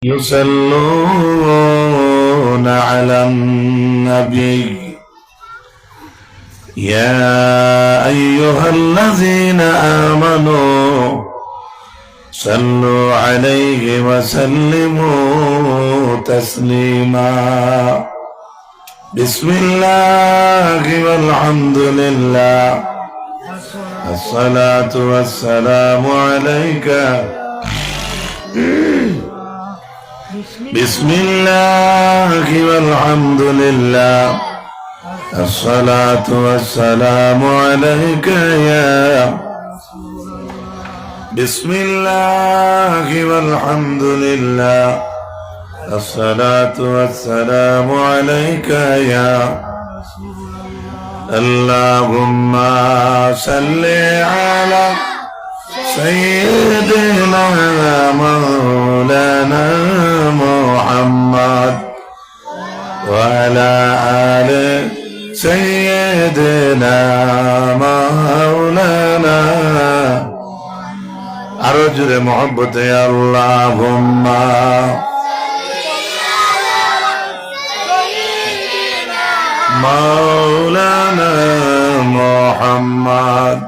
يصلون على النبي يا أيها الذين آمنوا صلوا عليه وسلموا تسليما بسم الله والحمد لله الصلاة والسلام عليك بسم الله والحمد لله الصلاة والسلام عليك يا بسم الله والحمد لله الصلاة والسلام عليك يا اللهم صل على سيدنا مولانا محمد وعلى آل سيدنا مولانا أرجو محبة يا اللهم مولانا محمد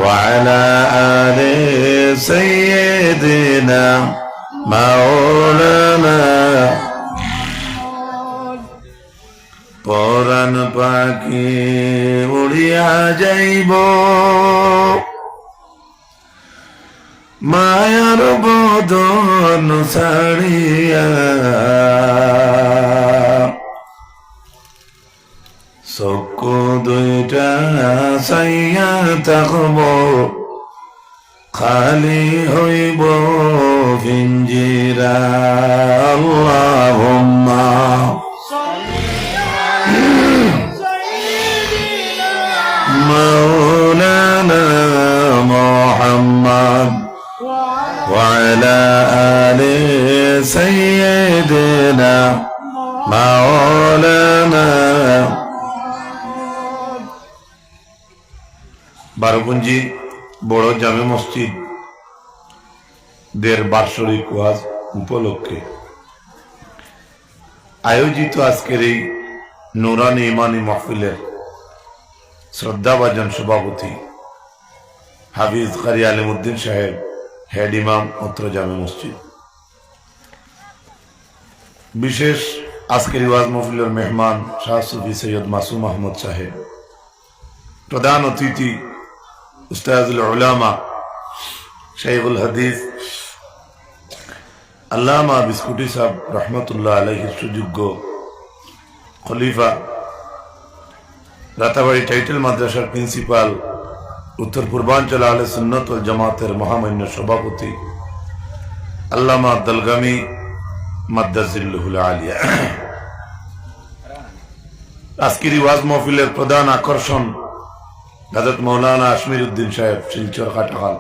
وعلى آل سيدنا مولانا পরাণ পাখি উড়িয়া যাইব মায়ার বদন ছাড়িয়া চকু দুইটা চাইয়া থাকব খালি হইব পিঞ্জিরা আল্লাহুম্মা مولانا محمد وعلى آل سيدنا مولانا বারোপুঞ্জি বড় জামে মসজিদ দের বার্ষিক ওয়াজ উপলক্ষে আয়োজিত আজকের এই নুরানি ইমানি মাহফিলের শ্রদ্ধাভাজন সভাপতি হাফিজ কারি আলিমউদ্দিন সাহেব, হেড ইমাম অত্র জামে মসজিদ, বিশেষ আজকের ওয়াজ মাহফিলের মেহমান শাহ সুফি সৈয়দ মাসুম আহমদ সাহেব, প্রধান অতিথি উস্তাদুল উলামা শাইখুল হাদিস আল্লামা বিস্কুটি সাহেব রহমতুল্লাহ আলাইহির সুযোগ্য খলিফা, রাতাবাড়ি টাইটেল মাদ্রাসার প্রিন্সিপাল, উত্তর পূর্বাঞ্চল আহলে সুন্নাত ওয়াল জামাতের মহামান্য সভাপতি আল্লামা আব্দুল-গামী মাদ্দাজিল্লুহুল আলিয়া। আজকের ওয়াজ মাহফিলের প্রধান আকর্ষণ হযরত মাওলানা আশমির উদ্দিন সাহেব, শিলচর কাটাখাল।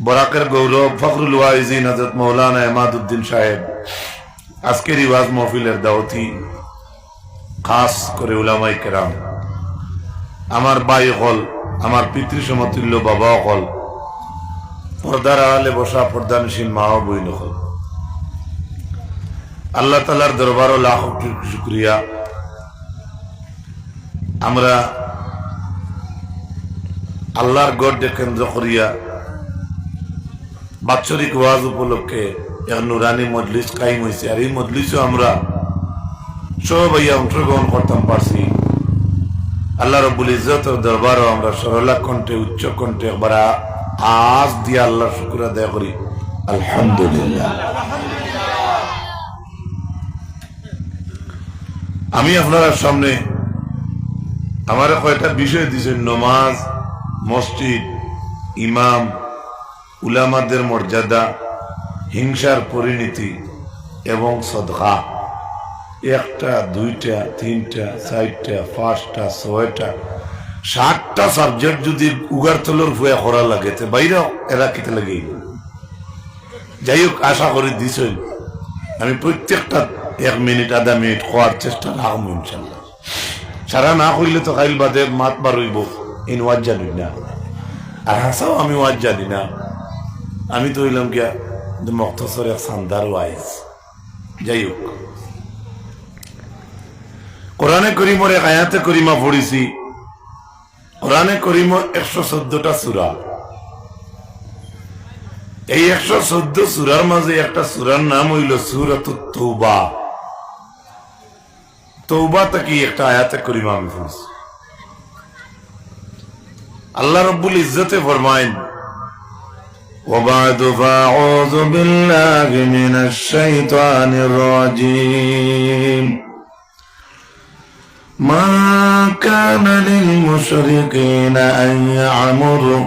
বরাকের গৌরব ফখরুল ওয়াইজিন হযরত মাওলানা ইমাদউদ্দিন সাহেব আজকের ওয়াজ মাহফিলের দাওয়াতি, খাস করে উলামায়ে কেরাম, আমার ভাই হল, আমার পিতৃ সমতুল্য বাবা হল, পর্দার আড়ালে বসা পর্দানশীল মা ও বইন হল, আল্লাহ তাআলার দরবারে লাখ শুকরিয়া। আমরা আল্লাহর গড়কে কেন্দ্র করিয়া বাৎসরিক ওয়াজ উপলক্ষে এক নুরানি মজলিস কায়েম হয়েছে। আর এই মজলিসও আমরা সবাই অংশগ্রহণ করতাম পারছি। আল্লাহ রাব্বুল ইজ্জতের দরবারও আমরা সরলা কণ্ঠে, উচ্চ কণ্ঠে একবার আজ দিয়ে আল্লাহর শুকর আদায় করি, আলহামদুলিল্লাহ। আমি আপনার সামনে আমার কয়েকটা বিষয় দিয়েছেন: নমাজ, মসজিদ, ইমাম, উলামাদের মর্যাদা, হিংসার পরিণতি এবং সদকা। একটা, দুইটা, তিনটা, চারটা, পাঁচটা, ছয়টা, 7টা সাবজেক্ট যদি উগার তলর ভুয়া করা লাগে তো বাইরে এরা কিতে লাগে। যাই হোক, আশা করি দিছেন। আমি প্রত্যেকটা 1 মিনিট আধা মিনিট হওয়ার চেষ্টা রাখবো ইনশাল্লাহ। সারা না কইলে তো খাইল বাদে মাত বার হইব, ইন ওয়াজ জানি না। আর হাসাও আমি ওয়াজ জানি না। আমি তো হইলাম গিয়া মখতসর এক সান্দার ওয়াইজ। যাই হোক, কোরআনে করিমের এক আয়াতে করিমা পড়েছি। কোরআনে করিম 114টা সূরা। এই 114 সূরার মাঝে একটা সূরার নাম হইল সূরাতুত তওবা। তওবা থেকে একটা আয়াতে করিমা আমি পড়ছি। আল্লাহ রাব্বুল ইজ্জতে ফরমায়েন, وبعد فأعوذ بالله من الشيطان الرجيم ما كان للمشركين أن يعمروا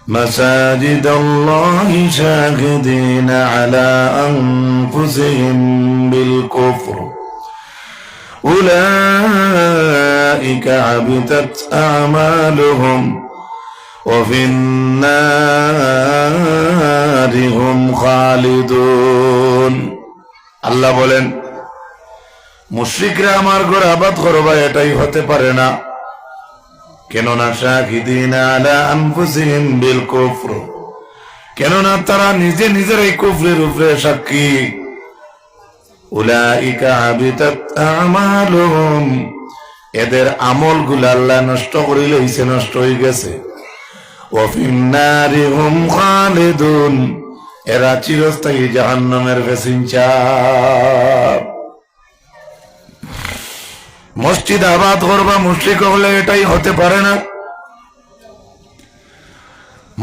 مساجد الله شاهدين على أنفسهم بالكفر أولئك حبطت أعمالهم وفي النار هم خالدون। আল্লাহ বলেন, মুশরিকরা আমার ঘর আবাদ করবা এটাই হতে পারে না, কেননা শাহিদিনা আলা আনফুসিহিম বিল কুফর, কেননা তারা নিজে নিজের এই কুফরের উপরে সাক্ষী। উলাইকা হাবিতাত আমালুহুম, এদের আমলগুলো আল্লাহ নষ্ট করে লইছে, নষ্ট হয়ে গেছে। ওয়াফিন্নারি হুম খালিদুন, এরা চিরস্থায়ী জাহান্নামের প্যাসেঞ্জার। মসজিদ আবাদ করবা মুশরিক হলে এটাই হতে পারে না।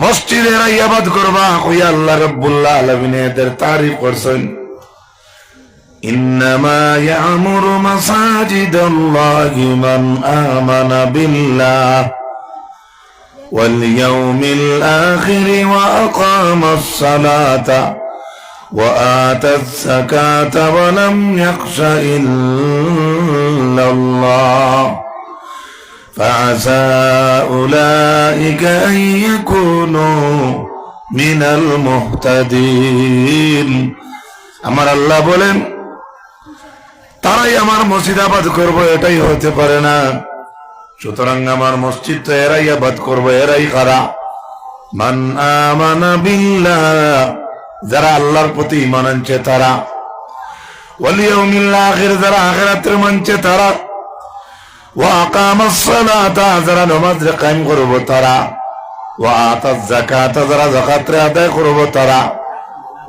মসজিদ এরাই আবাদ করবা, কইয়া আল্লাহ রাব্বুল আলামিন এদের তারিফ করছেন। ইন্নামা ইয়ামুরু মাসাজিদাল্লাহি মান আমানা বিল্লাহ واليوم الآخر وأقام الصلاة وآتى الزكاة ولم يخش إلا الله فعسى أولئك أن يكونوا من المهتدين। আমার আল্লাহ বলেন, তারাই আমার মসজিদ আবাদ করবো এটাই হতে পারে না। সুতরাং আমার মসজিদ তো এরাই আবাদ করবো। এরাই কারা? মান আমানা বিল্লাহ, যারা আল্লাহর প্রতি ঈমান আনছে তারা। ওয়াল ইয়াউমিল আখির, যারা আখিরাতের মানছে তারা। ওয়া আকামাস সালাতা, যারা নামাজ কায়েম করবে তারা। ওয়া আতাজ যাকাতা, যারা যাকাত আদায় করবে তারা।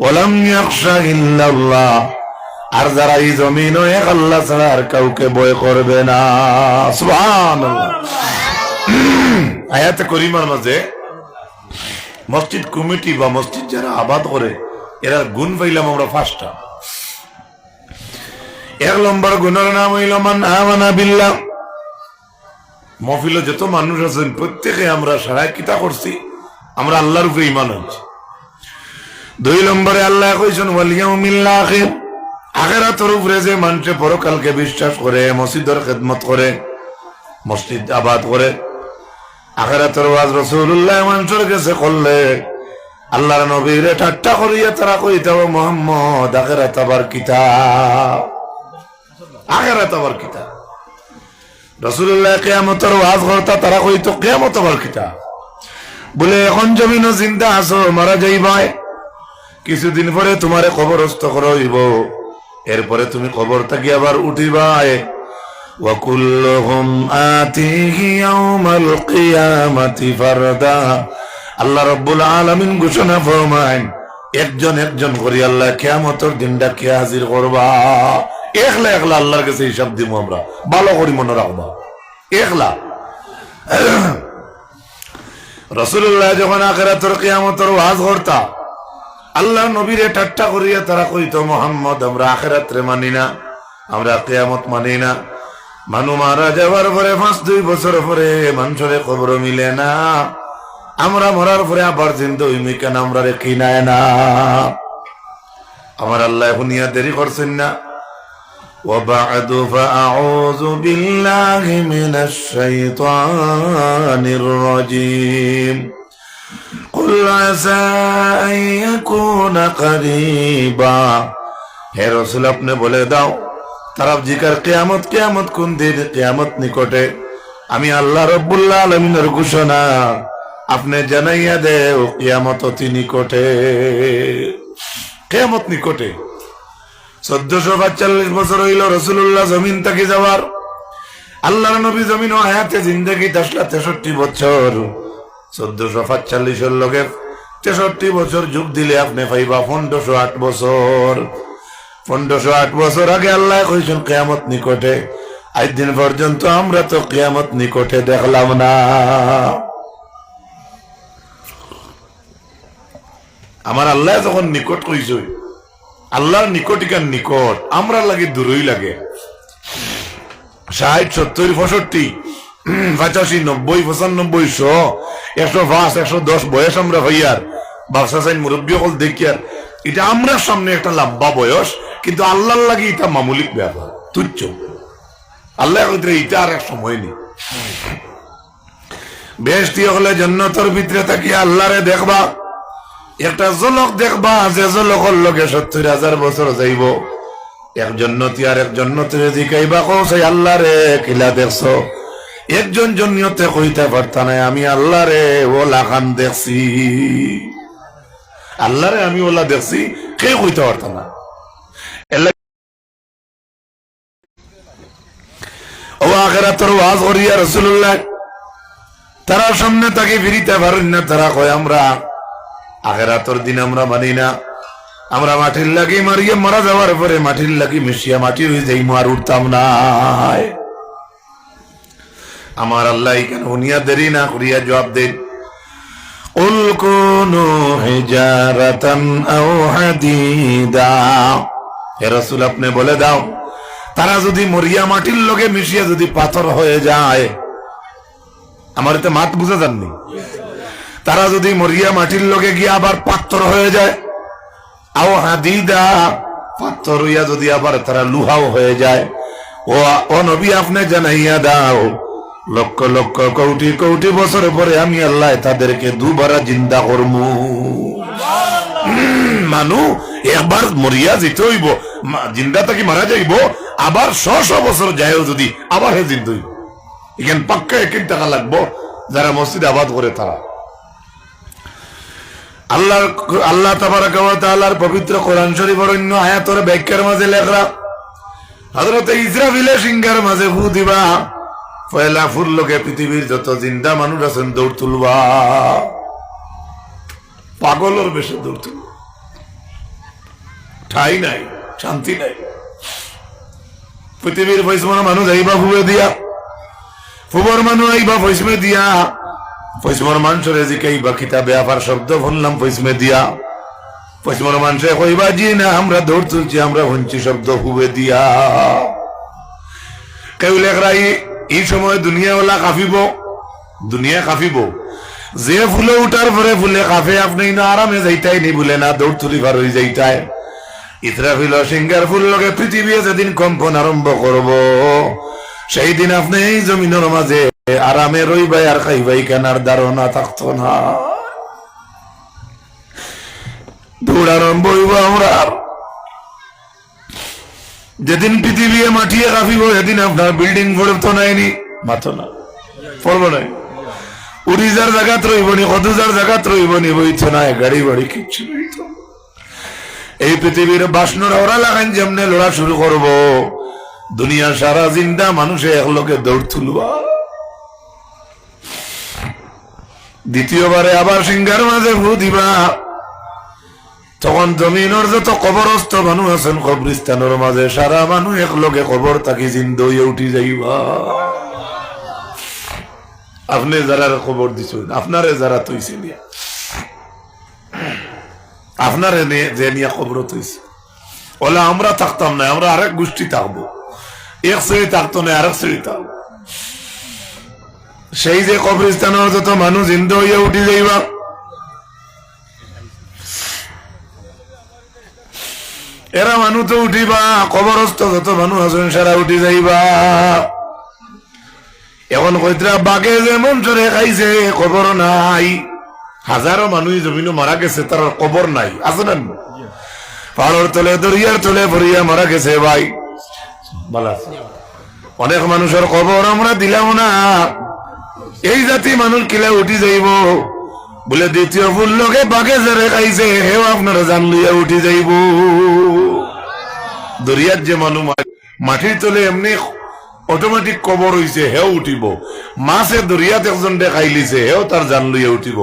ওয়ালাম ইয়াখশা ইল্লাল্লাহ, আর যারা এই জমিন এক আল্লাহ ছাড়া আর কাউকে ভয় করবে না। সুবহানাল্লাহ। আয়াতে করিমার মাঝে মসজিদ কমিটি বা মসজিদ যারা আবাদ করে এরা গুণ পাইলাম আমরা 5টা। 1 নম্বর গুণের নাম হইল মান আমানা বিল্লাহ। মহফিলে যত মানুষ আছেন প্রত্যেকে আমরা সারা কিতা করছি, আমরা আল্লাহর উপরে ঈমান আনছি। 2 নম্বরে আল্লাহ কইছেন ওয়াল ইয়াউমিল আখির, আখিরাতের উপরে যে মানুষ পরকালকে বিশ্বাস করে, মসজিদের খেদমত করে, মসজিদ আবাদ করে, আখিরাতের ওয়াজ রাসূলুল্লাহ মানুষের কাছে করলে আল্লাহর নবীরে ঠাট্টা করিয়া তারা কইতে হবে মুহাম্মদ আখিরাত আবার কিতাব, আখিরাত আবার কিতাব। রাসূলুল্লাহ কিয়ামতের ওয়াজ করতা, তারা কইতো কিয়ামত আবার কিতাব। বলে এখন জমিনে জিন্দা আছো, মারা যাইবাই, কিছুদিন পরে তোমারে কবরস্থ করা হইব, এরপরে তুমি কবর থেকে আবার উঠিবাই। ওয়া কুল্লুহুম আতিহি ইয়াউমাল কিয়ামাতি ফারদা, আল্লাহ রাব্বুল আলামিন ঘোষণা ফরমায় একজন একজন করে আল্লাহ কিয়ামতের দিনটা কে হাজির করবা। একলা একলা আল্লাহর কাছে হিসাব দিব আমরা, ভালো করে মনে রাখবা। একলা রাসূলুল্লাহ যখন আখিরাতের কিয়ামতের ওয়াজ করতা, আল্লাহ নবীরে ঠাট্টা করিয়া তারা কইতো মুহাম্মদ আমরা আখিরাতরে মানি না, আমরা কিয়ামত মানি না। মানু মারা যাওয়ার পরে 5-2 বছর পরে মানুষের কবর মিলে না, আমরা মরার পরে আবার জিন্দা হইমি কেন, আমরা রেখি নাই না। আমার আল্লাহ শুনিয়া দেরি করছেন না। ওয়া বা'দু ফাআউযু বিল্লাহি মিনাশ শাইতানির রাজীম কুল আসা আন ইয়াকুনা করিবা। হে রাসূল আপনি বলে দাও তারা জিকার কিয়ামত, কিয়ামত কোন দিন? কিয়ামত নিকটে। আমি আল্লাহ রাব্বুল আলামিনের ঘোষণা আপনি জানাইয়া দেও কিয়ামত অতি নিকটে। কিয়ামত নিকটে। 1445 বছর হইল রাসূলুল্লাহ জমিন থেকে যাওয়ার। আল্লাহর নবী জমিন ও হায়াতে জিন্দেগি 63 বছর। 1445 লগে 63 বছর যোগ দিলে আপনি পাইবা 1508 বছর। 1508 বছর আগে আল্লাহ কইছেন কিয়ামত নিকটে। আজ দিন পর্যন্ত আমরা তো কিয়ামত নিকটে দেখলাম না। আমার আল্লাহ যখন নিকট কইছে, আল্লাহর নিকটিকার নিকট, আমরা লাগে দূরই লাগে। 60, 70, 65, 85, 90, 95, 100, 105, 110 বয়স আমরা ভাইয়ার বাদশা সাইন মুরব্বী হল দেখিয়ার এটা আমরা সামনে একটা লম্বা বয়স, কিন্তু আল্লাহর লাগে এটা মামুলিক ব্যাপার, তুচ্ছ। আল্লাহ এটা আর এক সময় নেই। বেহেশতি হলে জান্নাতের ভিতরে তাকিয়ে আল্লাহরে দেখবা, একটা ঝলক দেখবা, যে ঝলকের লগে 70,000 বছর যাইব। এক জন্নতি আর এক জন্নতিরে জিকাইবা, কই আল্লাহ রে কিলা দেখছো? একজন জন্নতে কইতে পারতা না আমি আল্লাহ রে ওলা খান দেখছি, আল্লাহ রে আমি ওলা দেখছি, কে কইতে পারতা না। ও আখিরাতের ওয়াজ করিয়া রাসূলুল্লাহ তারা সামনে তাকে ফিরিতে পারেন না। তারা কয় আমরা আখিরাতের দিন আমরা মানি না, আমরা মাটির লাগি মারিয়ে মারা যাওয়ার পরে মাটির লাগি মিশিয়া মাটি হয়ে যাই, আর উঠতাম না। আমার আল্লাহ কেন উনিয়া দেরি না করিয়া জবাব দেন, কুল কুনু হিজারাতান আও হাদিদা, হে রাসূল আপনি বলে দাও, তারা যদি মরিয়া মাটির লগে মিশিয়া যদি পাথর হয়ে যায়, আমার এতে মাত বুঝা যাননি, তারা যদি মরিয়া মাটির লগে গিয়ে আবার পাথর হয়ে যায়, আও হাদিদা পাথর হইয়া যদি আবার তারা লুহাও হয়ে যায়, ও নবী আপনি জানাইয়া দাও, লক্ষ লক্ষ কোটি কোটি বছর পরে আমি আল্লাহ তাদেরকে দুবারা জিন্দা করমু। মানু একবার মরিয়া যেতে হইব, জিন্দা থাকি মারা যাইব, আবার 100 বছর যায়ও যদি আবার হে জিন্দা হইব। এখানে পাক্কা 1 টাকা লাগবো যারা মসজিদ আবাদ করে তারা। আল্লাহ তাবারাক ওয়া তাআলার পবিত্র কোরআন শরীফের অন্য আয়াতের ব্যাখ্যার মাঝে লেখা, হযরত ইসরাফিলের সিংহার মাঝে ফু দিবা, পয়লা ফুল লোকে পৃথিবীর যত জিন্দা মানুষ আছেন দৌড় তুলবা, পাগলের বেশে দৌড় তুলবা, ঠাই নাই, শান্তি নাই। পৃথিবীর পয়সমা মানুষ আইবা ফুবে দিয়া, ফুবর মানুষ আইবা পয়সমে দিয়া, পয়সমর মানুষের জিকাইবা কিতাবে আবার শব্দ বললাম পয়সমে দিয়া, পয়সমর মানুষে কইবা জি না আমরা দৌড় তুলছি, আমরা হঞ্চি শব্দ ফুবে দিয়া। কেউ লেখরাই এই সময় দুনিয়াওয়ালা কাঁপিব, দুনিয়া কাঁপিব, যে ফুলে উঠার পরে ফুলে কাঁপে, আপনি না আরামে যাইতাই নি বলে না দৌড় তুলিবার হয়ে যাইতাই। ইসরাফিল সিংহার ফুল লগে পৃথিবী যেদিন কম্পন আরম্ভ করব, সেই দিন আপনি এই জমিনের মাঝে আরামে রইবাই আর খাইবাই কেনার ধারণা থাকতো না। দৌড় আরম্ভ হইব আমরা। যেদিন পৃথিবী মাটিয়ে কাঁপিব, সেদিন আপনার বিল্ডিং পড়তো নাইনি, মাথো না পড়বো নাই, উড়িজার জায়গাত রইবনি, কদুজার জায়গাত রইবনি, বইতো না গাড়ি বাড়ি কিচ্ছু রইত। এই পৃথিবীর বাসনার ওরা লাগান যেমনে লড়া শুরু করব, দুনিয়া সারা জিন্দা মানুষে একলোকে দৌড় তুলবা। দ্বিতীয়বারে আবার সিংহার মাঝে ফু দিবা, তখন জমিনের যত কবরস্থ মানুষ আছেন কবরিস্তানের মাঝে সারা মানুষ একলগে কবর তাকি জিন্দা হইয়া উঠি যাইবা। আপনি যারা খবর দিচ্ছেন, আপনারে যারা তৈছে নিয়া, আপনারে যে নিয়া খবর তৈছে, ওলা আমরা থাকতাম না, আমরা আরেক গোষ্ঠী থাকবো, এক শ্রেণী থাকতো না আরেক শ্রেণী থাকবো। সেই যে কবরিস্তানের যত মানুষ জিন্দা হইয়া উঠি যাইবা, এরা মানুষ তো উঠিবা, কবরস্থ যত মানুষ আছেন সারা উঠি যাইবা। এখন কইতরা বাঘে যেমন চরে খাইছে কবর নাই, হাজারো মানুষ জমিন মারা গেছে তার কবর নাই, আছে না? পাহাড়ের তলে দরিয়ার তলে ভরিয়া মারা গেছে ভাই, অনেক মানুষের কবর আমরা দিলাম না। এই জাতি মানুষ কিলা উঠি যাইব, বলে দ্বিতীয় ফুল লোকে বাঘে জেরে খাইছে, হেও আপনারা জান লইয়া উঠি যাইব। দরিয়ার যে মানুষ মাটির তলে এমনি অটোমেটিক কবর হইছে, হেও উঠিব। মাছে দরিয়াত একজন খাই লিছে, হেও তার জান লইয়া উঠিব।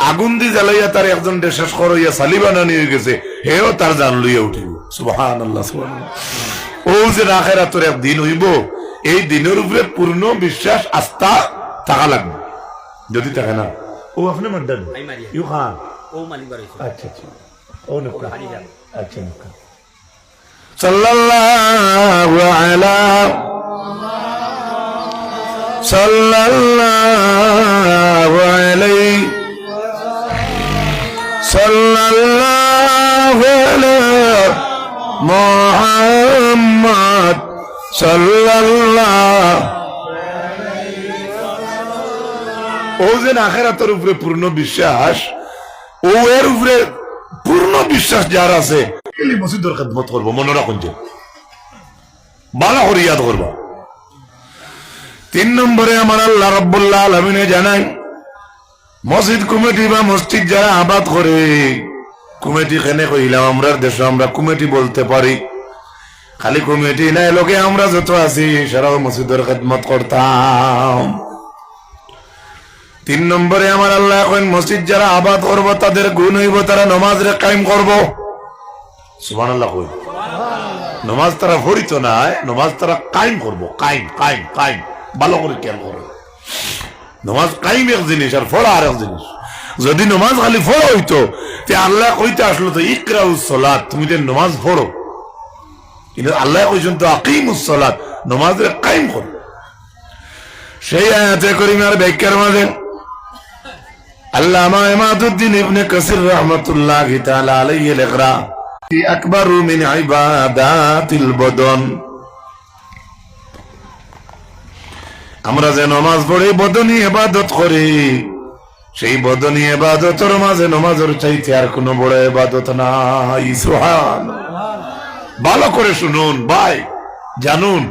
আগুন দি জ্বালাইয়া তার একজন শেষ করাইয়া সালি বানানি হয়ে গেছে, হেও তার জান লইয়া উঠিব। সুবহানাল্লাহ, সুবহানাল্লাহ। ও যে আখিরাতের এক দিন হইব, এই দিনের উপরে পূর্ণ বিশ্বাস আস্থা থাকা লাগবে। যদি থাকে না, ও আপনি মারদান ইউ খান ও মালিক বাড়াইছে। আচ্ছা আচ্ছা, ও নকা আচ্ছা নকা। সাল্লাল্লাহু আলা সাল্লাল্লাহু আলাইহি সাল্লাল্লাহু আলা মুহাম্মদ সাল্লাল্লাহু। ও যে আখিরাতের উপরে পূর্ণ বিশ্বাস, ও এর উপরে পূর্ণ বিশ্বাস যার আছে, এই মসজিদের খিদমত করবো। মনে রাখুন যে ভালো করে ইয়াদ করবা। 3 নম্বরে আমার আল্লাহ রাব্বুল আলামিন জানান, মসজিদ কমিটি বা মসজিদ যারা আবাদ করে, কমিটি কেনে কইলাম আমরা দেশে আমরা কমিটি বলতে পারি, খালি কমিটি নাই, লোকে আমরা যত আছি সারাও মসজিদের খিদমত করতাম। 3 নম্বরে আমার আল্লাহ এখন মসজিদ যারা আবাদ করবো তাদের গুণ হইব তারা নমাজ রে কায়েম করবো। সুবহানাল্লাহ। কই নমাজ তারা পড়িত না, নমাজ তারা কায়েম করবো। কায়েম কায়েম কায়েম, ভালো করে খেয়াল করো। নমাজ কায়েম এক জিনিস আর ফড়া আর এক জিনিস। যদি নমাজ খালি ফড়ো হইতো, তে আল্লাহ কইতে আসলো তো ইকরাউস সালাত, তুমি যে নমাজ পড়ো। কিন্তু আল্লাহ কইছেন তো আকিমুস সালাত, নমাজ রে কায়েম করো। সেই আয়াতে কারিমার ব্যাখ্যার মাঝে আল্লামা ইমাদুদ্দিন ইবনে কাসির রাহমাতুল্লাহি তাআলা আলাইহি লিখরা, আকবারু মিন ইবাদাতিল বদন। আমরা যে নামাজ পড়ি, বদনী ইবাদত করি, সেই বদনী ইবাদতের মাঝে নামাজের চাইতে আর কোনো বড় ইবাদত নাই। সুবহানাল্লাহ। ভালো করে শুনুন ভাই, জানুন,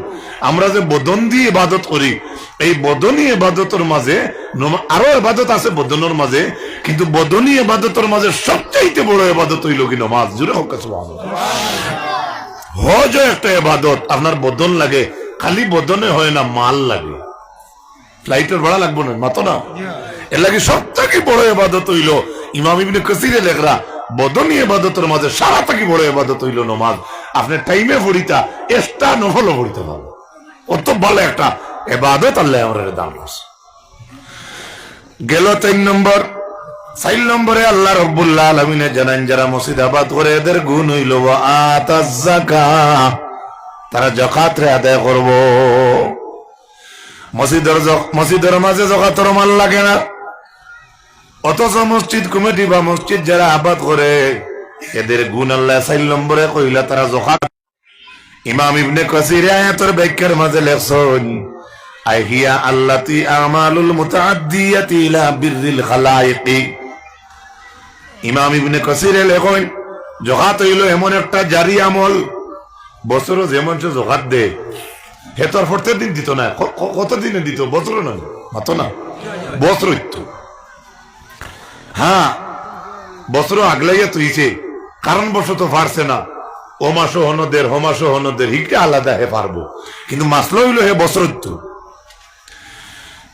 আমরা যে বদন দিয়ে ইবাদত করি, এই বদনী ইবাদতের মাঝে আরো ইবাদত আছে বদনের মাঝে, কিন্তু বদনী ইবাদতের মাঝে সবচাইতে বড় ইবাদত হইল কি নামাজ। জোরে হোক সুবহানাল্লাহ। হজ একটা ইবাদত, আপনার বদন লাগে, খালি বদনে হয় না, মাল লাগে। ফ্লাইটের ভাড়া লাগবে না, মাতো না, এর লাগে সবথেকে বড় ইবাদত হইল, ইমাম ইবনে কাসিরে লেখরা, বদনী ইবাদতের মাঝে সারা থেকে বড় ইবাদত হইল নামাজ। আপনি টাইমে পড়িতা, এক্সট্রা নফল পড়িতে পারো, অত ভালো একটা ইবাদত আল্লাহ আমাদের দান করছে। গেল 3 নম্বর। 4 নম্বরে আল্লাহ রাব্বুল আলামিন জানান, যারা মসজিদ আবাদ করে এদের গুণ হইল ওয়া আতাজ যাকাত, তারা যাকাত রে আদায় করব। মসজিদের মাঝে যাকাতের মাল লাগে না, অথচ মসজিদ কমিটি বা মসজিদ যারা আবাদ করে এদের গুণ আল্লাহ 4 নম্বরে কইলা, তারা যাকাত। ইমাম ইবনে কাসির আয়াতের ব্যাখ্যার মাঝে লেখছেন, আহিয়া আল্লাতি আমালুল মুতাআদ্দিয়াতি ইলা বিররিল খালাইকি। ইমাম ইবনে কাসির লেখেন, যাকাত হইল এমন একটা জারি আমল, বছরও যেমন সে যাকাত দে, হে তোর প্রত্যেক দিন দিত না, কত দিনে দিত, বছর না, মাতো না, বছর হইতো। হ্যাঁ, বছর আগলাইয়া তুইছে, কারণ বশত পারছে না, ও মাসও হনদের, হ মাসও হনদের, হিকটা আলাদা হে পারবো, কিন্তু মাসলো হইল হে বছর হইতো।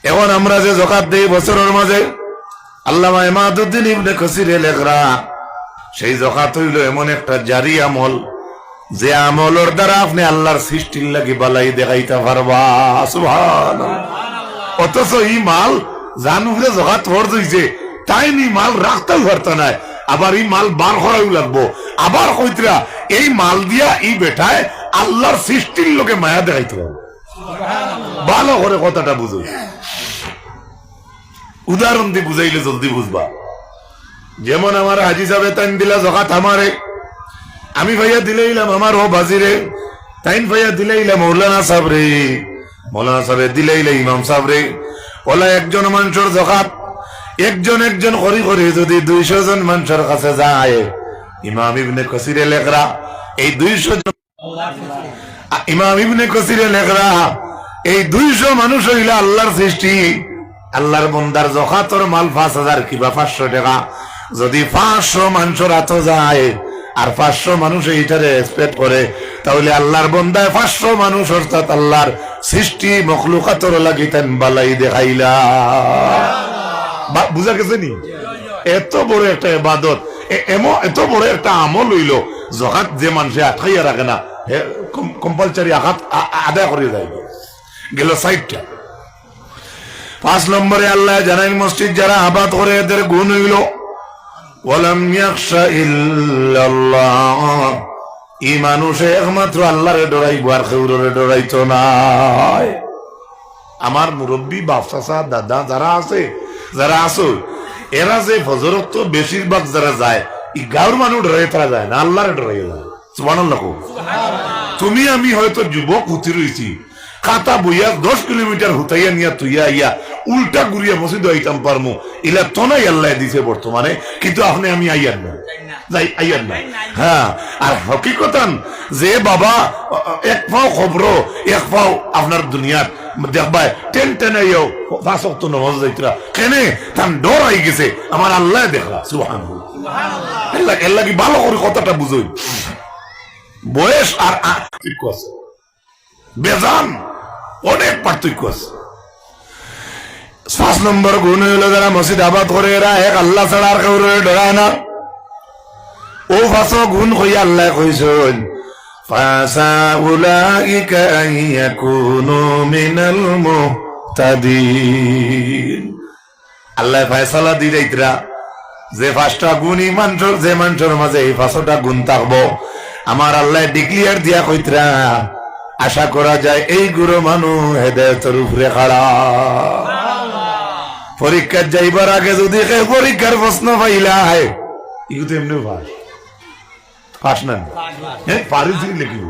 এখন আমরা যে যাকাত দেই বছরের মাঝে, আল্লামা ইমাদুদ্দিন ইবনে কাসির লেখরা, সেই যাকাত হইল এমন একটা জারি আমল, যে আমলের দ্বারা আপনি আল্লাহর সৃষ্টির লাগি বালাই দেখাইতে পারবা। সুবহানাল্লাহ। অথচ এই মাল জানুরে যাকাত ফরজ হইছে, তাই নি মাল রাখতেও পারতো না, আবার এই মাল বার করাও লাগবো, আবার কইতরা এই মাল দিয়া এই বেটায় আল্লাহর সৃষ্টির লোকে মায়া দেখাইতে পারবো। ভালো করে কথাটা বুঝো, উদাহরণ দিয়ে বুঝাইলে জলদি বুঝবা। যেমন আমার হাজি সাহেব তাইন দিলা যাকাত আমারে, আমি ভাইয়া দিলাইলাম আমার ও বাজিরে, তাইন ভাইয়া দিলাইলাম মৌলানা সাহেব রে, মৌলানা সাহেব দিলাইলে ইমাম সাহেব রে। ওলা একজন মানুষের যাকাত একজন একজন করি করে যদি 200 জন মানুষের কাছে যায়, ইমাম ইবনে কাসিরে লেখরা এই 200 জন, ইমাম ইবনে কাসিরে লেখরা এই 200 মানুষ হইলা আল্লাহর সৃষ্টি, আল্লাহর বন্দার জকাতর মাল 5,000 কিবা 500 টাকা, যদি 500 মানুষের হাতে যায় আর 500 মানুষ এইটারে রেসপেক্ট করে, তাহলে আল্লাহর বন্দায় 500 মানুষ অর্থাৎ আল্লাহর সৃষ্টি মখলুকাতর লাগিতেন বালাই দেখাইলা। বুঝা গেছে নি? এত বড় একটা ইবাদত, এত বড় একটা আমল হইল, যাকাত যে মানুষে আটকাইয়া রাখে না কম্পালসারি আদায় করে যায় গেল 60টা। 5 নম্বরে আল্লাহ জানাই মসজিদ যারা আবাদ করে এদের গুণ হইল ওয়ালাম ইয়াখশা ইল্লাল্লাহ, এই মানুষে একমাত্র আল্লাহরে ডরাইব আর কেউরে ডরাইতো না। আমার মুরব্বী বাপ চাচা দাদা যারা আছে এরা যে ফজরত তো বেশিরভাগ যারা যায় এই গাঁর মানুষ ডরাই তারা যায় না, আল্লাহরে ডরাই যায়। সুবহানাল্লাহ। তুমি আমি হয়তো যুবক হুতি রয়েছি, খাতা বইয়া 10 কিলোমিটার হুতাইয়া নিয়া তুইয়া ইয়া উল্টা ঘুরিয়া মসজিদ আইতাম পারমু, এলা তো নাই আল্লাহ দিছে বর্তমানে, কিন্তু আপনি আমি আইয়ার না যাই আইয়ার না। হ্যাঁ, আর হকিকতান যে বাবা এক পাও খবর এক পাও আপনার দুনিয়ার দেখবা টেনে 5 ওয়াক্ত নামাজ যাইতরা কেনে তার ডর আই গেছে আমার আল্লাহ দেখলা। সুবহানাল্লাহ। আল্লাহ কি ভালো করে কথাটা বুঝই, বয়স আর পার্থক্য আছে, বেজান অনেক পার্থক্য আছে। 5 নম্বর গুণ হইল যারা মসজিদ আবাদ করে এরা এক আল্লাহ ছাড়া আর কেউ ডরায় না। ও 5 গুণ হইয়া আল্লাহ কইছেন ফাসা উলাইকা আইয়াকুনু মিনাল মুহতাদিন। আল্লাহ ফয়সালা দি যাইতরা যে 5টা গুণ ইমানর যে মানুষের মাঝে এই 5টা গুণ থাকবো, আমার আল্লাহ ডিক্লিয়ার দিয়া কইতরা আশা করা যায় এই গুরু মানুষ হেদায়েতের উপরে খাড়া। পরীক্ষার যাইবার আগে যদি পরীক্ষার প্রশ্ন পাইলাই ইউ তো এমনি পাস না পারিস লিখিব।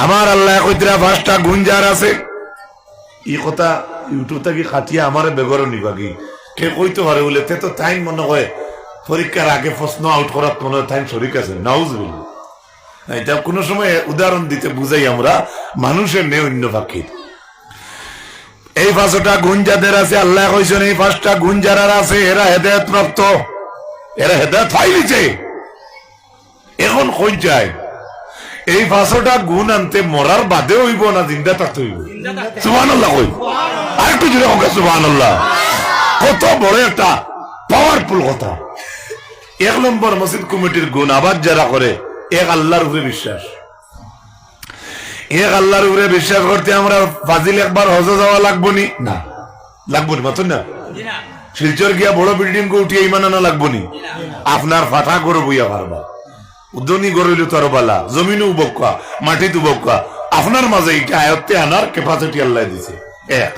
আমার আল্লাহ কইতরা 5টা গুণ যার আছে, এই কথা ইউটিউব থেকে খাটিয়া আমার বেগরও নিবাগি কে কইতে পারে বলে তে তো তাই মনে হয় পরীক্ষার আগে প্রশ্ন আউট করার মনে হয় তাই শরীর আছে নাউজুবিল্লাহ। এটা কোন সময় উদাহরণ দিতে বুঝাই আমরা মানুষের নেই অন্য পাখির। এই 5টা গুণ যাদের আছে আল্লাহ কইছেন এই 5টা গুণ যারা আছে এরা হেদায়েত প্রাপ্ত, এরা হেদায়েত পাইছে। এখন কই যায় এই 5টা গুণ আনতে মরার বাদে হইব না জিন্দা থাকতে হইব? সুবহানাল্লাহ কই আরেকটু জোরে হোক সুবহানাল্লাহ। কত বড় একটা পাওয়ারফুল কথা। 1 নম্বর মসজিদ কমিটির গুণ আবাদ যারা করে এক আল্লাহর উপরে বিশ্বাস। এক আল্লাহর উপরে বিশ্বাস করতে আমরা ফাজিল একবার হজ যাওয়া লাগবো নি? না লাগবো নি মাত্র না। শিলচর গিয়া বড় বিল্ডিং কে উঠিয়ে ইমান আনা লাগবো নি? আপনার ফাটা গরু বইয়া পারবা, উদ্যনি গরইলে তো আরো বালা, জমিনও উবকা মাটিতে উবকা, আপনার মাঝে এটা আয়ত্তে আনার ক্যাপাসিটি আল্লাহ দিছে। এক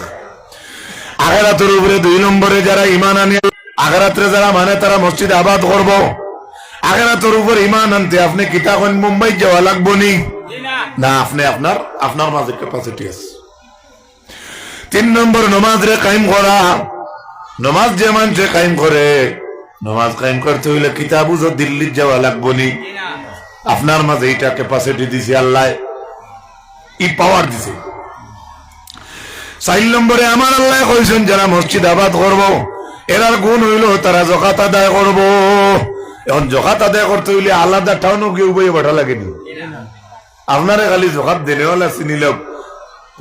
আখিরাতের উপরে 2 নম্বরে যারা ইমান আনে আখিরাতে যারা মানে তারা মসজিদ আবাদ করবো। আখিরাতের উপর ইমান আনতে আপনি কিতাখন মুম্বাই যাওয়া লাগবো নি? না, আপনি আপনার মাঝে ক্যাপাসিটি আছে। 3 নম্বর নামাজ রে কায়েম করা। নামাজ যে মানুষ কায়েম করে, নামাজ কায়েম করতে হইলে কিতাব দিল্লি যাওয়া লাগবো নি? আপনার মাঝে এটা ক্যাপাসিটি দিছে আল্লাহ, ই পাওয়ার দিছে। 4 নম্বরে আমার আল্লাহ কইছেন যারা মসজিদ আবাদ করবো এরার গুণ হইল তারা যাকাত আদায় করবো। এখন যাকাত আদায় করতে হইলে আলাদা টাউনও গিয়ে উবাই বাটা লাগেনি। আপনারে খালি যাকাত দেনেওয়ালা চিনি লোক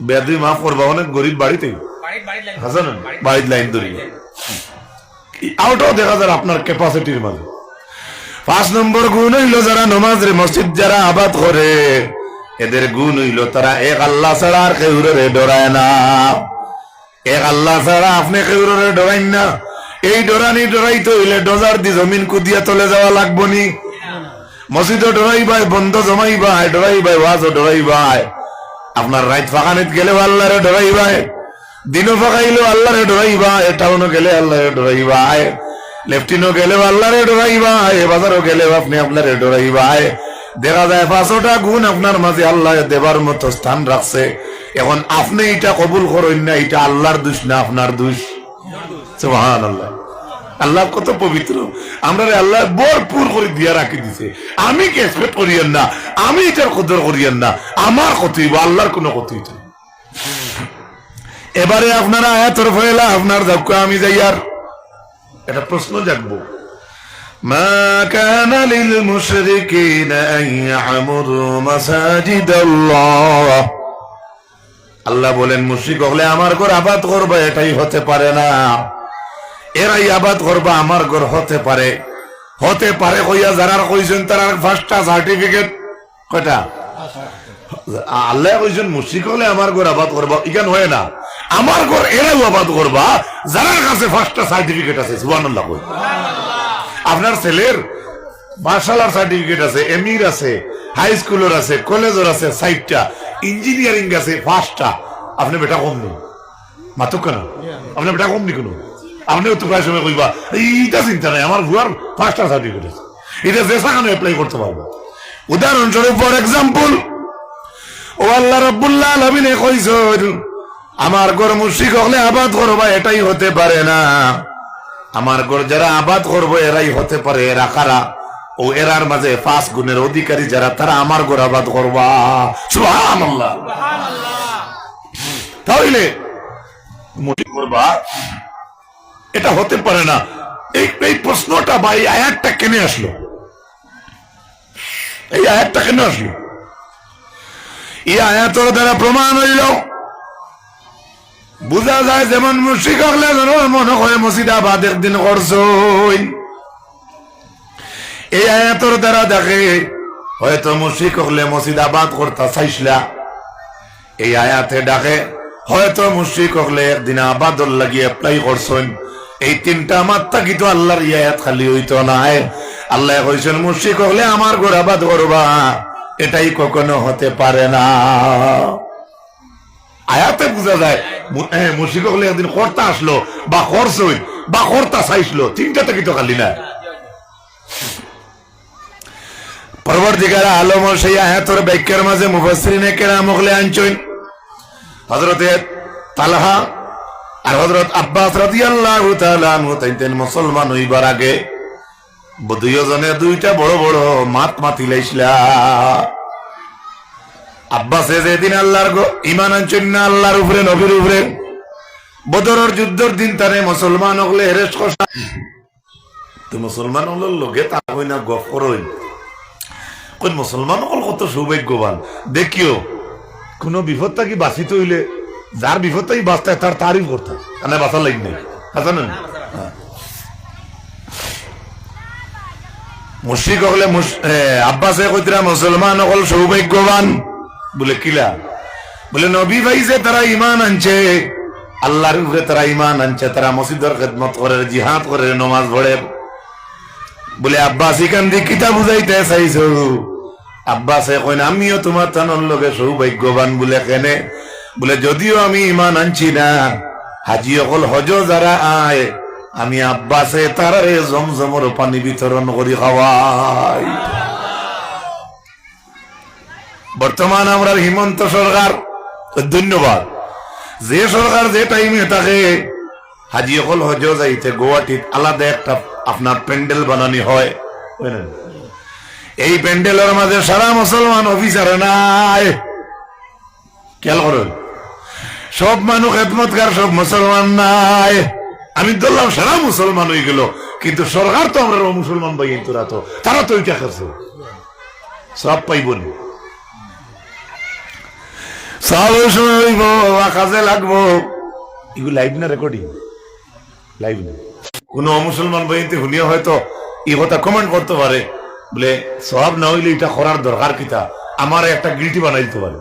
বেয়াদবি মাফ করবা, অনেক গরিব বাড়িতে হাসান বাড়ির লাইন ধরি আউটও দেখা যায় আপনার ক্যাপাসিটির মাঝে। 5 নম্বর গুণ হইল যারা নামাজ রে মসজিদ যারা আবাদ করে এদের গুণ হইল তারা এক আল্লাহ ছাড়া আর কেউরে ডরায় না। এক আল্লাহ ছাড়া আপনি কেউরে ডরাইন না। এই ডরানি ডরাইতে হইলে ডজার দি জমিন কুদিয়া তলে যাওয়া লাগবো নি? মসজিদও ডরাই ভাই, বন্ধ জমাই ভাই ডরাই ভাই, ওয়াজও ডরাই ভাই, আপনার রাইত ফাঁকানিত গেলেও আল্লাহরে ডরাই ভাই, দিনও ফাঁকাইলেও আল্লাহরে ডরাই ভাই, টাউনও গেলে আল্লাহরে ডরাই ভাই, লেফটিনও গেলেও আল্লাহরে ডরাই ভাই, বাজারও গেলেও আপনি আপনারে ডরাই ভাই। দেখা যায় 5টা গুণ আপনার মাঝে আল্লাহ দেবার মতো স্থান রাখছে। এখন আপনি এটা কবুল করেন না, এটা আল্লাহর দোষ না আপনার দোষ। সুবহানাল্লাহ। আল্লাহ কত পবিত্র, আমরা আল্লাহ ভরপুর করে দিয়া রাখি দিছে। আমি কি এক্সপেক্ট করিয়েন না, আমি এটার কদর করিয়েন না, আমার ক্ষতি হইব, আল্লাহর কোনো ক্ষতি হইত। এবারে আপনারা আয়াতের ফয়লা আপনার যাবো আমি যাই আর একটা প্রশ্ন জাগবো মা কানা লিল মুশরিকিনা আন ইয়ামুরু মাসাজিদাল্লাহ আল্লাহ বলেন মুশরিক হলে আমার ঘর আবাদ করবে এটাই হতে পারে না এরাই আবাদ করবে আমার ঘর হতে পারে কইয়া যারা কইছেন তারা ফার্স্টটা সার্টিফিকেট কয়টা আল্লাহ কইছেন মুশরিক হলে আমার ঘর আবাদ করবা ইখান হয় না আমার ঘর এরাও আবাদ করবা যার কাছে ফার্স্টটা সার্টিফিকেট আছে সুবহানাল্লাহ কই আপনার ছেলের মাশাআল্লাহ সার্টিফিকেট আছে এমির আছে হাই স্কুলের আছে কলেজের আছে সাইটটা ইঞ্জিনিয়ারিং আছে ফার্স্টটা আপনি বেটা কম নেই মাতুক কেন আপনি বেটা কম নি কেন আপনি তো প্রায় সময় কইবা এইটা চিন্তা নাই আমার ভুয়ার ফার্স্টটা সার্টিফিকেট আছে এটা যে সেখানে অ্যাপ্লাই করতে পারবো উদাহরণস্বরূপ ফর এক্সাম্পল ও আল্লাহ রাব্বুল আলামিন কইছেন আমার ঘর মুশরিক হলে আবাদ করবা এটাই হতে পারে না আমার ঘর যারা আবাদ করবো এরাই হতে পারে এরা কারা ও এরার মাঝে 5 গুণের অধিকারী যারা তারা আমার ঘর আবাদ করবা সুবহানাল্লাহ তাহলে মুশরিক করবা এটা হতে পারে না এই প্রশ্নটা বা এই আয়াতটা কেন আসলো এই আয়াতের দ্বারা প্রমাণ হইল বুঝা যায় যেমন মুশরিক হলে মনে হয় মসজিদ আবাদ একদিন করছই এই আয়াতের দ্বারা দেখে হয়তো মুশরিক হলে মসজিদ আবাদ করতে চাইছিলা এই আয়াতে ডাকে হয়তো মুশরিক হলে একদিন আবাদর লাগি অ্যাপ্লাই করছেন এই তিনটা মাত্রা কিন্তু আল্লাহর আয়াত খালি হইতো না আল্লাহ কইছেন মুশরিক হলে আমার ঘর আবাদ করবা এটাই কখনো হতে পারে না আয়াতে বোঝা যায় মুশরিক হলে একদিন কর্তা আসলো বা করছই বা কর্তা চাইছিল তিনটাতে কিন্তু খালি না পরবর্তীকালে আলম সেই আয়াতের ব্যাখ্যার মাঝে মুফাসসিরিনে কেরাম হলে আনছেন হযরত তালহা আর হযরত আব্বাস রাদিয়াল্লাহু তাআলা আনহু তাইতেন মুসলমান হইবার আগে দুইজনে দুইটা বড় বড় মাতি লাইছিলা আব্বাসে যেদিন আল্লাহর ঈমান আনছেন না আল্লাহর উপরে নবীর উপরে বদরের যুদ্ধের দিন তারে মুসলমান হলে হেরেস কষা তো মুসলমান হল লোকে তা কই না গফ করই কোন মুসলমান হল কত সৌভাগ্যবান দেখিও কোন বিপদটা কি বাঁচিত হইলে যার বিপদটাই বাঁচতায় তার তারিফ করতে মানে বাঁচার লাগ নেই জানেন মুশরিক হলে আব্বাসে কইতরা মুসলমান হল সৌভাগ্যবান বলে কিলা বলে নবী ভাই যে তারা ঈমান আনছে আল্লাহর উপরে তারা ঈমান আনছে তারা মসজিদের খিদমত করে জিহাদ করে নামাজ পড়ে বলে আব্বাস ইকান দি কিতা বুঝাইতে চাইছো আব্বাসে কইন আমিও তোমার তানর লগে সৌভাগ্যবান বলে কেনে বলে যদিও আমি ঈমান আনছি না হাজি অকল হজ যারা আয় আমি আব্বাসে তারারে জমজমর পানি বিতরণ করি খাওয়াই বর্তমান আমরা হিমন্ত সরকার ধন্যবাদ যে সরকার যে টাইমে থাকে হাজি অকল হজ যাইতে গুয়াহাটিত আলাদা একটা আপনার প্যান্ডেল বানানি হয় এই প্যান্ডেলের মাঝে সারা মুসলমান অফিসার নাই খেয়াল করুন সব মানুষ খেদমতগার সব মুসলমান নাই আমি বললাম সারা মুসলমান হয়ে গেল কিন্তু সরকার তো আমরা মুসলমান ভাই তোরা তো তারা তো ওইটা করছে সব পাইব না কাজে লাগবো এগুলো লাইভ না রেকর্ডিং লাইভ না কোন মুসলমান বাহিনীতে শুনিয়ে হয়তো এই কথা কমেন্ট করতে পারে বলে সব না হইলে এটা করার দরকার কিতা আমার একটা গিলটি বানাই দিতে পারে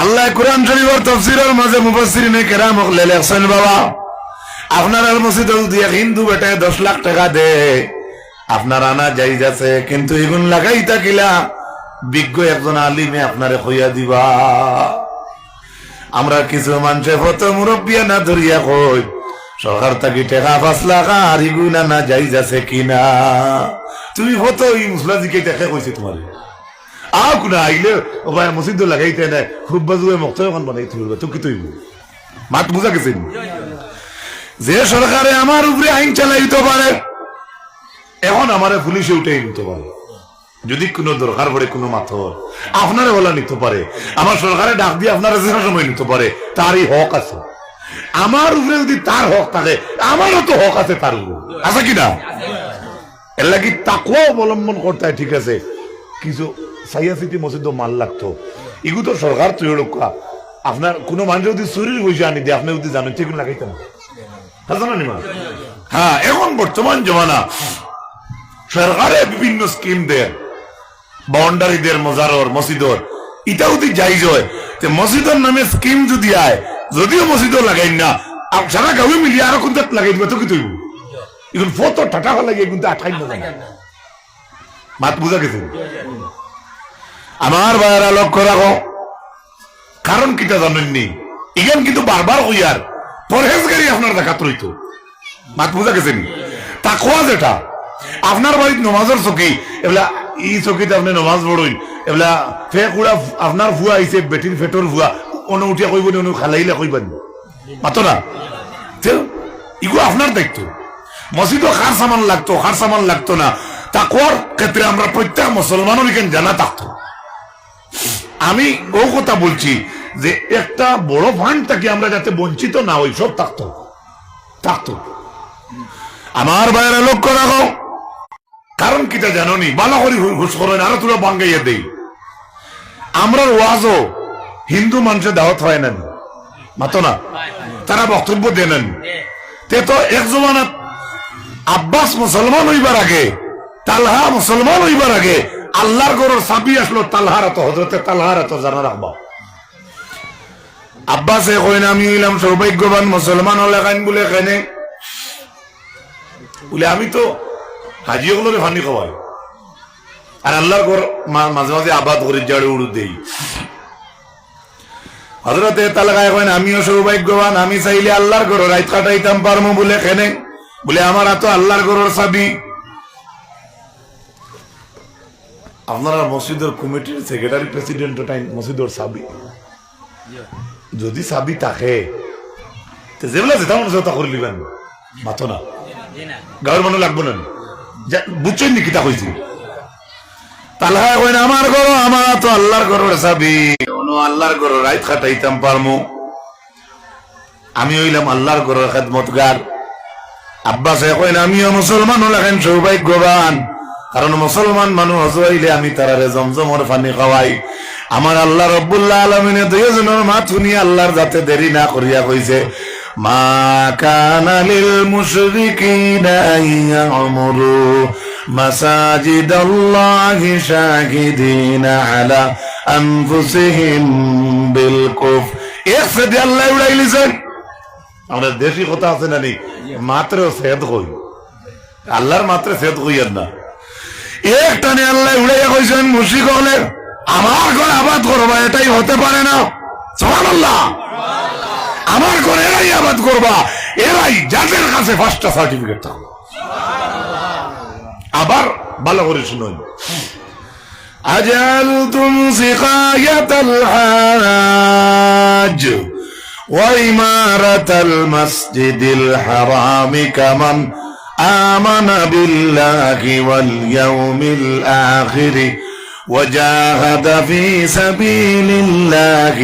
আল্লাহ কোরআন শরীফের তাফসীরের মাঝে মুফাসসিরিনে কেরাম লেখছেন বাবা আপনার মসজিদে যদি হিন্দু বেটায় 10 লাখ টাকা দে আপনার আনা জায়েজ আছে কিন্তু এগুন লাগাই থাকিলা বিজ্ঞ একজন আলিমে আপনারে কইয়া দিবা আমরা কিছু মানুষে ফত মুরব্বিয়া না ধরিয়া কই সরকার তাকে টাকা 5 লাখ আর এগুনা না জায়েজ আছে কিনা তুমি ফত এই মুসলাদিকে দেখে কইছে তোমারে আও কোনা আইলে ও ভাই মসজিদ লাগাইতে না খুব বাজুয়ে মক্তয়খন বানাই তুলবে তো কি তুইব মাত বুঝা গেছে যে সরকারে আমার উপরে আইন চালাইতে পারে এখন আমারে পুলিশে উঠে নিতে পারে যদি কোনো দরকার পড়ে কোনো মাথর আপনারে বলা নিতে পারে আমার সরকারে ডাক দিয়ে আপনারা যে সময় নিতে পারে তারই হক আছে আমার উপরে যদি তার হক থাকে আমারও তো হক আছে তার উপরে, আছে কিনা? এর লাগি তাকওয়া অবলম্বন করতে হয়, ঠিক আছে। কিছু সাইয়া সিটি মসজিদ মাল লাগতো, এগু তো সরকার তৈরি রক্ষা। আপনার কোনো মানুষ যদি চুরির পয়সা আনি দিয়ে আপনি যদি জানেন সেগুলো লাগাইতেন না। হ্যাঁ, এখন বর্তমান জমানা সরকারে বিভিন্ন স্কিম দেয়, বাউন্ডারি দেয় মজারর মসজিদর, এটা যদি যাই হয় মসজিদের নামে স্কিম যদি আয়, যদিও মসজিদও লাগাই না, সারা গাঁয়ে মিলিয়ে আরো কোনটা লাগাই দিবে তো কি তৈব, এখন ফটো টাটা লাগে কিন্তু আঠাই না মাত বুঝা গেছে। আমার ভাইয়েরা লক্ষ্য রাখো, কারণ কিটা জানেননি, এখান কিন্তু বারবার হইয়ার পরহেজগারি আপনার দেখাত রইতো, মাত বুঝা গেছেন। তাকওয়া যেটা আপনার বাড়িতে নমাজের চকি, এগুলা ই চকিতে আপনি নমাজ পড়ুন, এগুলা ফেক উড়া আপনার ভুয়া আইছে, বেটির ফেটর ভুয়া, অনু উঠিয়া কইব নি, অনু খালাইলে কইবেন মাতো না, এগুলো আপনার দায়িত্ব। মসজিদও খার সামান লাগতো না। তাকওয়ার ক্ষেত্রে আমরা প্রত্যেক মুসলমানের এখানে জানা থাকতো। আমি ও কথা বলছি যে একটা বড় ফান্ড থেকে আমরা যাতে বঞ্চিত না হই, সব থাকতো। আমার বাইরে লক্ষ্য রাখো, কারণ কিটা জানো নি, ভালো করে হুশ করেন, আরো তোরা বাঙ্গাইয়া দেই। আমরা ওয়াজও হিন্দু মানুষের দাওয়াত হয় না, মাতো না, তারা বক্তব্য দেন। তে তো এক জমানাত আব্বাস মুসলমান হইবার আগে, তালহা মুসলমান হইবার আগে আল্লাহর ঘরের চাবি আসলো তালহার, তো হযরতে তালহার তো জানা রাখবা। আব্বাসে কইনা আমি হইলাম সৌভাগ্যবান, মুসলমান হলে কাইন বলে কেনে বলে আমি তো হাজি ওগুলোরে ফানি খাওয়াই, আর আল্লাহর ঘর মাঝে মাঝে আবাদ করে জাড়ে উড়ু দেই। হযরতে তালহা কইন আমিও সৌভাগ্যবান, আমি চাইলে আল্লাহর ঘর রাত কাটাইতাম পারমু বলে কেনে বলে আমার তো আল্লাহর ঘরের চাবি। আপনারা মসজিদের কমিটির সেক্রেটারি প্রেসিডেন্ট মসজিদের চাবি, যদি চাবি থাকে যেগুলা যেটা মনে তা করে লিবেন, মাতো না, গাঁয়ের মানুষ লাগবো না, বুঝছেন নি কিতা কইছি। তালহা কইন আমার ঘর, আমার তো আল্লাহর ঘরের চাবি, আল্লাহর ঘর রাত কাটাইতাম পারমু, আমি হইলাম আল্লাহর ঘরের খেদমতগার। আব্বাসে কইন আমিও মুসলমান হলেন সৌভাগ্যবান, কারণ মুসলমান মানুষ হইলে আমি তারারে জমজমর পানি খাওয়াই। আমার আল্লাহ রব্বুল আলামিনে দুইজনের মাত শুনিয়ে আল্লাহর যাতে দেরি না করিয়া কইছে, মা কানা লিল মুশরিকিনা ইয়ামুরু মাসাজিদাল্লাহি শাহিদিনা আলা আনফুসিহিম বিল কুফর। এক সাথে আল্লাহ উড়াইলিছেন, আমরা দেশি কথা আছে না নি, মাত্র সেদ কই, আল্লাহর মাত্র সেদ কইয়ের না, একটানে আল্লাহ উড়াইয়া কইছেন মুশরিক হলে আমার ঘর আবাদ করবা, এটাই হতে পারে না। সুবহানাল্লাহ, আমার ঘর এরাই আবাদ করবা, এরাই যাদের কাছে ফার্স্টটা সার্টিফিকেট থাকবে। আবার ভালো করে শুনুন, আজালতুম সিকায়াতাল হাজ ওয়া ইমারাতাল মাসজিদিল হারামি কামান আমানা বিল্লাহি ওয়াল ইয়াউমিল আখির وجاهد في سبيل الله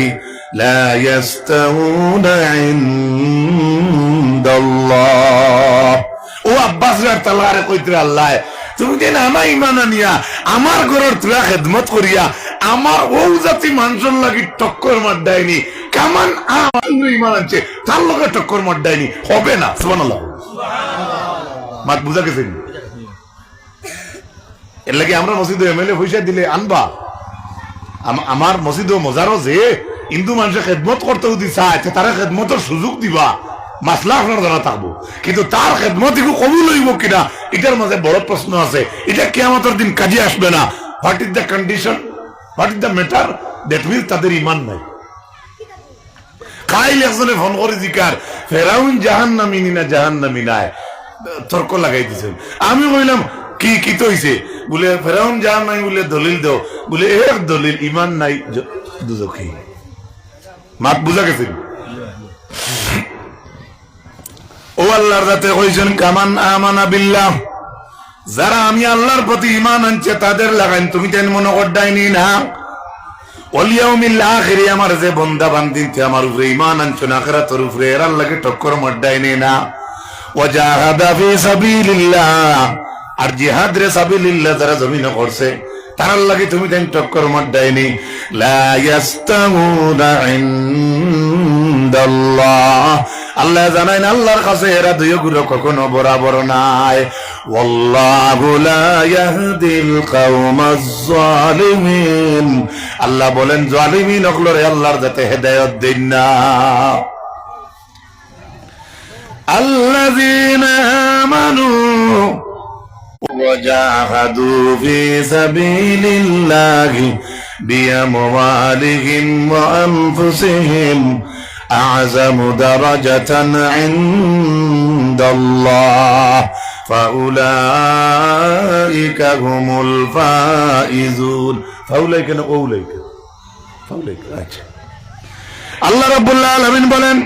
لا يستوون عند الله. ও আব্বাস তালহারে কইতে আল্লাহ তুমি যেন আমার ইমান আনিয়া আমার ঘরের তুলা খেদমত করিয়া আমার ও জাতি মানুষের লাগি টক্কর মারডায়নি, কামান আমার ইমান আনছে তার লগে টক্কর মারডায়নি, হবে না। সুবহানাল্লাহ, মাত বুঝা গেছে। এর লাগে আমরা মসজিদে এমএলএ পয়সা দিলে আনবা, আমার মসজিদ মজারও যে হিন্দু মানুষের খেদমত করতে যদি চায় তারা খেদমতের সুযোগ দিবা, মাসলা আপনার জানা থাকবো, কিন্তু তার খেদমত একটু কবুল হইব কিনা এটার মাঝে বড় প্রশ্ন আছে। এটা কিয়ামতের দিন কাজে আসবে না। What is the condition, what is the matter, that means তাদের ইমান নাই। খাইল একজনে ফোন করে জিকার ফেরাউন জাহান্নামী না জাহান্নামী নাই, তর্ক লাগাই দিছেন। আমি বললাম কি কি তো হইছে, বলে ফেরাউন জাহান্নামী বলে দলিল দাও, বলে এক দলিল ইমান নাই দুজখী। মাত বুঝা গেছে। ও আল্লাহর রাতে কইছেন কামান আমানা বিল্লাহ, যারা আমি আল্লাহর প্রতি ঈমান আনছে তাদের লাগাইন, তুমি তেন মনে করডাইনি না। ওয়াল ইয়াউমিল আখির, আমার যে বান্দা বান্দিনতে আমার উপরে ঈমান আনছেন আখিরাতের উপরে, এর আল্লাহকে টক্কর মারদাইনি না। ওয়াজাহাদা ফি সাবিলিল্লাহ, আর জিহাদ রে সাবিলিল্লাহ যারা জমিনে করছে তার আল্লাহকে তুমি দেন টক্কর মারদাইনি। লা ইয়াস্তাউনা ইনদাল্লাহ, আল্লাহ জানেন আল্লাহর কাছে এরা দুই গুলো কখনো বরাবর নাই। ওয়াল্লাহু লা ইয়াহদিল কওমাজ জালিমিন, আল্লাহ বলেন জালিমিন হলরে আল্লাহর যাতে হেদায়েত দেন না। আল্লাযীনা আমানু ওয়াজাহাদু ফি সাবিলিল্লাহি বিআমওয়ালিহিম ওয়া আনফুসিহিম আ'যামু দারাজাতান ইনদাল্লাহ ফাউলাইকা হুমুল ফাইজুন। ফাউলাইকা না ওউলাইকা? ফাউলাইকা। আচ্ছা, আল্লাহ রাব্বুল আলামিন বলেন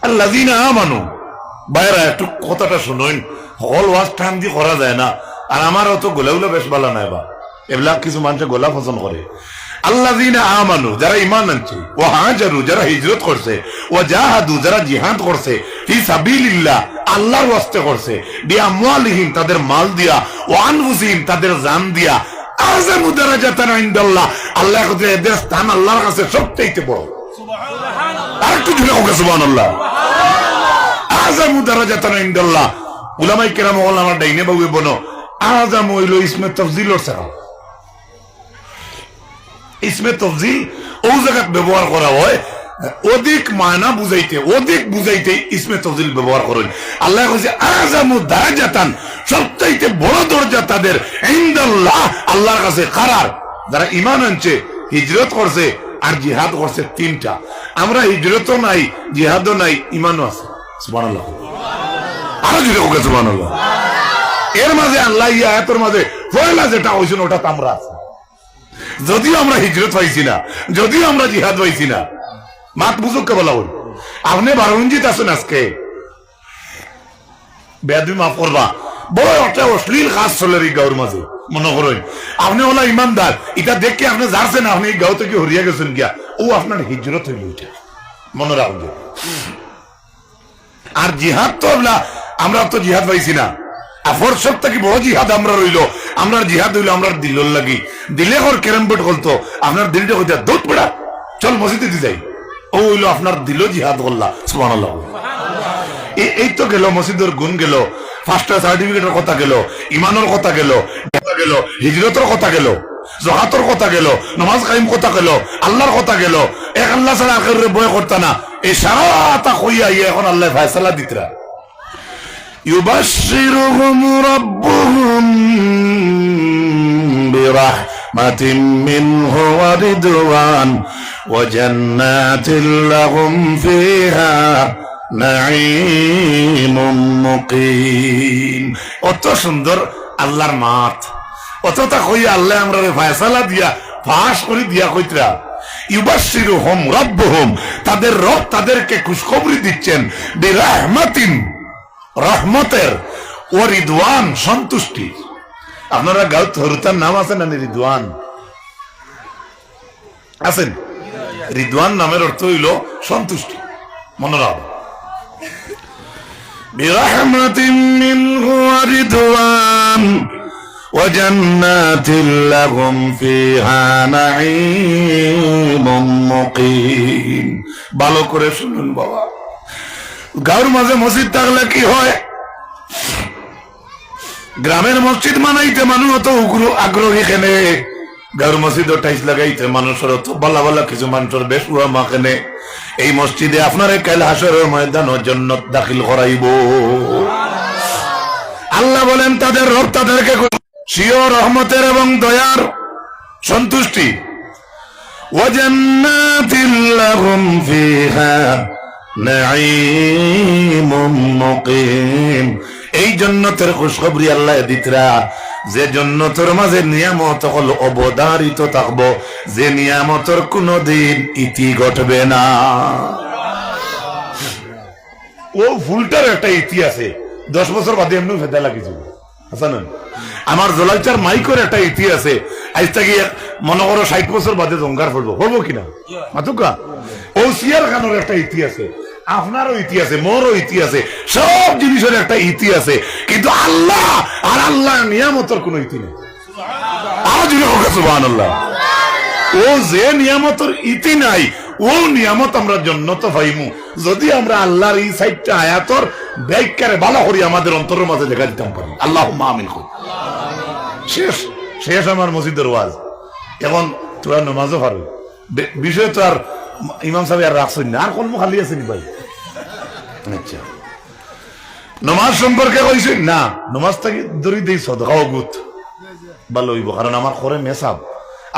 আল্লাযীনা আমানু। বাইরা একটু কথাটা শুনুন, হল ওয়াজ টাইম দিয়ে করা যায় না, আর আমার অত গোলাগুলো বেশ ভালো নাই বা এগুলা কিছু মানুষের গোলা পছন্দ করে। আল্লাযীনা আমানু, যারা ঈমান আনছে, ওয়া হাজারু, যারা হিজরত করছে, ওয়া জাহাদু, যারা জিহাদ করছে, ফি সাবিলিল্লাহ, আল্লাহর ওয়াস্তে করছে, বিআমওয়ালিহিম, তাদের মাল দিয়া, ওয়া আনফুসিহিম, তাদের জান দিয়া, আযমু দারাজাতান ইনদাল্লাহ, আল্লাহ কাছে এদের স্থান আল্লাহর কাছে সবচেয়ে বড়। সুবহানাল্লাহ, আর একটু জোরে হোক সুবহানাল্লাহ। আযমু দারাজাতান ইনদাল্লাহ, উলামায়ে কেরাম ওলামা ডাইনে বাবু বনো, আযমু হইল ইসমে তাফজিলর ছাড়া। ইসমে তাফজিল ও জায়গা ব্যবহার করা হয় অধিক মানা বুঝাইতে, অধিক বুঝাইতে ইসমে তাফজিল ব্যবহার করেন। আল্লাহ কইছে আযমু দারাজাতান, সবচাইতে বড় দরজা তাদের ইনদাল্লাহ, আল্লাহর কাছে। কারার? যারা ঈমান আনছে, হিজরত করছে আর জিহাদ করছে। তিনটা। আমরা হিজরতও নাই, জিহাদও নাই, ঈমানও আছে। সুবহানাল্লাহ, আরো জোরে হোক সুবহানাল্লাহ। এর মাঝে আল্লাহ আয়াতের মাঝে পয়লা যেটা হইছে ওটা তো আমরা আছে। যদিও আমরা হিজরত পাইছি না, যদিও আমরা জিহাদ পাইছি না, মাত বুঝুক কে বলা হল। আপনি বারঞ্জিত আছেন আজকে, বেয়াদবি মাফ করবা, বড় একটা অশ্লীল কাজ চলে এই গাঁর মাঝে। মনে করেন আপনি ওলা ইমানদার, এটা দেখে আপনি যাচ্ছেন, আপনি এই গাঁও থেকে হরিয়া গেছেন গিয়া, ও আপনার হিজরত হইল। ওইটা মনে রাখবেন। আর জিহাদ তো আমরা তো জিহাদ পাইছি না, আফর সব থেকে বড় জিহাদ আমরা রইল। আমরা জিহাদ হইলো আমরা দিলর লাগি, দিলে ওর ক্যারাম বোর্ড করতো, আপনার দিলটা হইতে দুধ পড়া চল মসজিদে দি যাই, ও হইলো আপনার দিল জিহাদ করলা। সুবহানাল্লাহ। এই তো গেল মসজিদের গুণ গেল, ফার্স্ট সার্টিফিকেটের কথা গেল, ইমানের কথা গেল, হিজরতের কথা গেল, জহাতর কথা গেল, নামাজ কায়েম কথা গেল, আল্লাহর কথা গেল। এক আল্লাহ ছাড়া আখেরে বয় করতা না। এই সারাটা কইয়া এখন আল্লাহ ফয়সালা দিতরা। يبشرهم ربهم برحمة منه ورضوان وجنات لهم فيها نعيم مقيم। অত সুন্দর আল্লাহর মাত, অতটা কইয়া আল্লাহ আমরা ফয়সালা দিয়া ফাঁস করে দিয়া কইতরা। ইউবাশশিরুহুম রাব্বুহুম, তাদের রব তাদেরকে খুশখবরি দিচ্ছেন, বিরাহমাতিন, রহমতের, ও রিদওয়ান, সন্তুষ্টি। আপনারা গাঁও হরুতার নাম আছে না? রিদওয়ান আছেন? রিদওয়ান নামের অর্থ হইল সন্তুষ্টি। মনে রাখ, বিরাহমাতিন মিনহু ওয়া রিদওয়ান ওয়া জান্নাতিন লাহুম ফিহা নাঈমুম মুকিম। ভালো করে শুনুন বাবা, গাঁর মাঝে মসজিদ থাকলে কি হয়? গ্রামের মসজিদ মানাইতে মানুষ অত আগ্রহী কেনে? গাঁর মসজিদ টাইস লাগাইতে মানুষের অত বালা বালা কিছু মানুষের বেশ উড়ামা কেনে? এই মসজিদে আপনার কাল হাসরের ময়দান জান্নাত দাখিল করাইব। আল্লাহ বলেন তাদের রব তাদেরকে স্বীয় রহমতের এবং দয়ার সন্তুষ্টি। ওয়া জান্নাতিন লাহুম ফিহা নাঈমুম মুকিম। এই জান্নাতের খুশখবরি আল্লাহ দিতরা, যে জান্নাতের মাঝে নিয়ামত হল অবধারিত থাকবো, যে নিয়ামতের কোনদিন ইতি ঘটবে না। ও ফুলটার একটা ইতি আছে, 10 বছর বাদে এমনি ফেদা লাগিয়েছিল। আমার জলাইচার মাইকের একটা ইতি আছে, আজ থেকে মনে করো 60 বছর বাদে জঙ্গার পড়বো পড়বো কিনা মাতুকা ও সিয়ার খানোর একটা ইতি আছে, আপনারও ইতি আছে, মোরও ইতি আছে, সব জিনিসের একটা ইতি আছে, কিন্তু আল্লাহ আর আল্লাহ নিয়ামতের কোন ইতি নেই। আজ সুবহানাল্লাহ। ও যে নিয়ামতের ইতি নাই ও নিয়ামত আমরা জন্নত পাইমু যদি আমরা আল্লাহর এই সাইডটা আয়াতর ব্যাখ্যারে ভালো করি আমাদের অন্তরের মাঝে লেখা দিতাম পারি। আল্লাহুম্মা আমিন। শেষ শেষ আমার মসজিদের ওয়াজ। এখন তোরা নামাজও পারো, বিষয় তো আর ইমাম সাহেব আর রাখছেন না, আর কোন খালি আছেন ভাই? আচ্ছা, নমাজ সম্পর্কে কইছেন না, নমাজ থেকে দড়ি দিই সদকাও গুত ভালো হইব, কারণ আমার করে মেসাব